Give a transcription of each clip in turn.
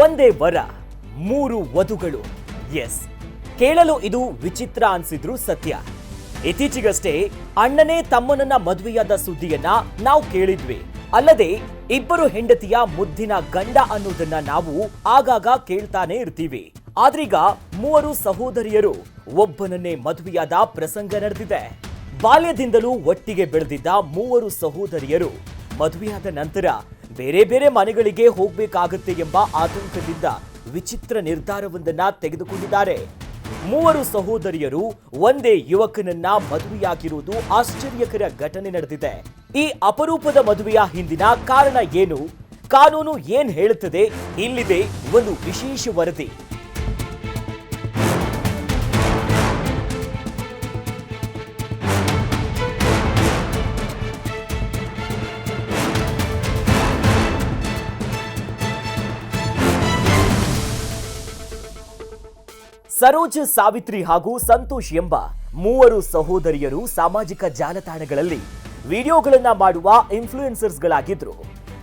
ಒಂದೇ ವರ, ಮೂರು ವಧುಗಳು. ಎಸ್, ಕೇಳಲು ಇದು ವಿಚಿತ್ರ ಅನ್ಸಿದ್ರು ಸತ್ಯ. ಇತ್ತೀಚೆಗಷ್ಟೇ ಅಣ್ಣನೇ ತಮ್ಮನನ್ನ ಮದುವೆಯಾದ ಸುದ್ದಿಯನ್ನ ನಾವು ಕೇಳಿದ್ವಿ. ಅಲ್ಲದೆ ಇಬ್ಬರು ಹೆಂಡತಿಯ ಮುದ್ದಿನ ಗಂಡ ಅನ್ನೋದನ್ನ ನಾವು ಆಗಾಗ ಕೇಳ್ತಾನೆ ಇರ್ತೀವಿ. ಆದ್ರೀಗ ಮೂವರು ಸಹೋದರಿಯರು ಒಬ್ಬನನ್ನೇ ಮದುವೆಯಾದ ಪ್ರಸಂಗ ನಡೆದಿದೆ. ಬಾಲ್ಯದಿಂದಲೂ ಒಟ್ಟಿಗೆ ಬೆಳೆದಿದ್ದ ಮೂವರು ಸಹೋದರಿಯರು ಮದುವೆಯಾದ ನಂತರ ಬೇರೆ ಬೇರೆ ಮನೆಗಳಿಗೆ ಹೋಗ್ಬೇಕಾಗುತ್ತೆ ಎಂಬ ಆತಂಕದಿಂದ ವಿಚಿತ್ರ ನಿರ್ಧಾರವೊಂದನ್ನ ತೆಗೆದುಕೊಂಡಿದ್ದಾರೆ. ಮೂವರು ಸಹೋದರಿಯರು ಒಂದೇ ಯುವಕನನ್ನ ಮದುವೆಯಾಗಿರುವುದು ಆಶ್ಚರ್ಯಕರ ಘಟನೆ ನಡೆದಿದೆ. ಈ ಅಪರೂಪದ ಮದುವೆಯ ಹಿಂದಿನ ಕಾರಣ ಏನು, ಕಾನೂನು ಏನ್ ಹೇಳುತ್ತದೆ, ಇಲ್ಲಿದೆ ಒಂದು ವಿಶೇಷ ವರದಿ. ಸರೋಜ್, ಸಾವಿತ್ರಿ ಹಾಗೂ ಸಂತೋಷ್ ಎಂಬ ಮೂವರು ಸಹೋದರಿಯರು ಸಾಮಾಜಿಕ ಜಾಲತಾಣಗಳಲ್ಲಿ ವಿಡಿಯೋಗಳನ್ನ ಮಾಡುವ ಇನ್ಫ್ಲೂಯೆನ್ಸರ್ಸ್ಗಳಾಗಿದ್ರು.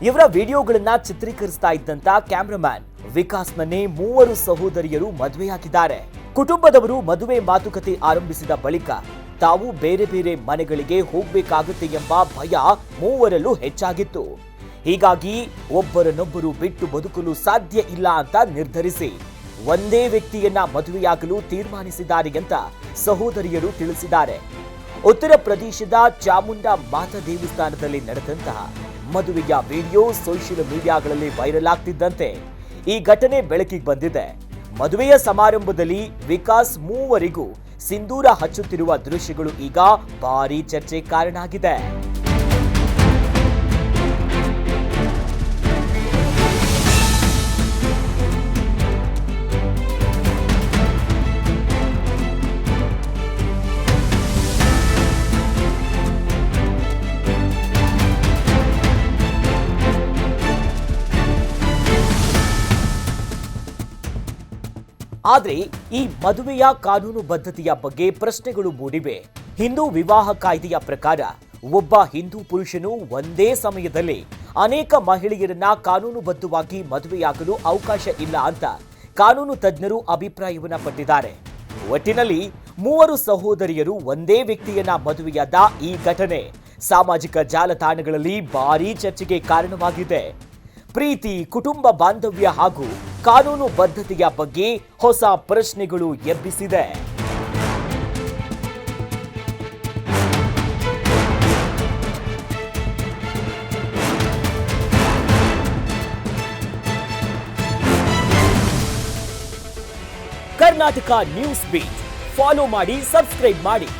ಇವರ ವಿಡಿಯೋಗಳನ್ನ ಚಿತ್ರೀಕರಿಸ್ತಾ ಇದ್ದಂತ ಕ್ಯಾಮ್ರಾಮ್ಯಾನ್ ವಿಕಾಸ್ನನ್ನೇ ಮೂವರು ಸಹೋದರಿಯರು ಮದುವೆಯಾಗಿದ್ದಾರೆ. ಕುಟುಂಬದವರು ಮದುವೆ ಮಾತುಕತೆ ಆರಂಭಿಸಿದ ಬಳಿಕ ತಾವು ಬೇರೆ ಬೇರೆ ಮನೆಗಳಿಗೆ ಹೋಗ್ಬೇಕಾಗುತ್ತೆ ಎಂಬ ಭಯ ಮೂವರಲ್ಲೂ ಹೆಚ್ಚಾಗಿತ್ತು. ಹೀಗಾಗಿ ಒಬ್ಬರನ್ನೊಬ್ಬರು ಬಿಟ್ಟು ಬದುಕಲು ಸಾಧ್ಯ ಇಲ್ಲ ಅಂತ ನಿರ್ಧರಿಸಿ ಒಂದೇ ವ್ಯಕ್ತಿಯನ್ನ ಮದುವೆಯಾಗಲು ತೀರ್ಮಾನಿಸಿದ್ದಾರೆ ಅಂತ ಸಹೋದರಿಯರು ತಿಳಿಸಿದ್ದಾರೆ. ಉತ್ತರ ಪ್ರದೇಶದ ಚಾಮುಂಡಾ ಮಾತಾ ದೇವಸ್ಥಾನದಲ್ಲಿ ನಡೆದಂತಹ ಮದುವೆಯ ವಿಡಿಯೋ ಸೋಷಿಯಲ್ ಮೀಡಿಯಾಗಳಲ್ಲಿ ವೈರಲ್ ಆಗ್ತಿದ್ದಂತೆ ಈ ಘಟನೆ ಬೆಳಕಿಗೆ ಬಂದಿದೆ. ಮದುವೆಯ ಸಮಾರಂಭದಲ್ಲಿ ವಿಕಾಸ್ ಮೂವರಿಗೂ ಸಿಂಧೂರ ಹಚ್ಚುತ್ತಿರುವ ದೃಶ್ಯಗಳು ಈಗ ಭಾರೀ ಚರ್ಚೆ ಕಾರಣ ಆಗಿದೆ. ಆದ್ರೆ ಈ ಮದುವೆಯ ಕಾನೂನು ಬದ್ಧತೆಯ ಬಗ್ಗೆ ಪ್ರಶ್ನೆಗಳು ಮೂಡಿವೆ. ಹಿಂದೂ ವಿವಾಹ ಕಾಯ್ದೆಯ ಪ್ರಕಾರ ಒಬ್ಬ ಹಿಂದೂ ಪುರುಷನು ಒಂದೇ ಸಮಯದಲ್ಲಿ ಅನೇಕ ಮಹಿಳೆಯರನ್ನ ಕಾನೂನುಬದ್ಧವಾಗಿ ಮದುವೆಯಾಗಲು ಅವಕಾಶ ಇಲ್ಲ ಅಂತ ಕಾನೂನು ತಜ್ಞರು ಅಭಿಪ್ರಾಯವನ್ನ ಪಟ್ಟಿದ್ದಾರೆ. ಒಟ್ಟಿನಲ್ಲಿ ಮೂವರು ಸಹೋದರಿಯರು ಒಂದೇ ವ್ಯಕ್ತಿಯನ್ನ ಮದುವೆಯಾದ ಈ ಘಟನೆ ಸಾಮಾಜಿಕ ಜಾಲತಾಣಗಳಲ್ಲಿ ಭಾರೀ ಚರ್ಚೆಗೆ ಕಾರಣವಾಗಿದೆ. ಪ್ರೀತಿ, ಕುಟುಂಬ ಬಾಂಧವ್ಯ ಹಾಗೂ ಕಾನೂನು ಬದ್ಧತೆಯ ಬಗ್ಗೆ ಹೊಸ ಪ್ರಶ್ನೆಗಳು ಎಬ್ಬಿಸಿದೆ. ಕರ್ನಾಟಕ ನ್ಯೂಸ್ ಬೀಟ್ ಫಾಲೋ ಮಾಡಿ, ಸಬ್ಸ್ಕ್ರೈಬ್ ಮಾಡಿ.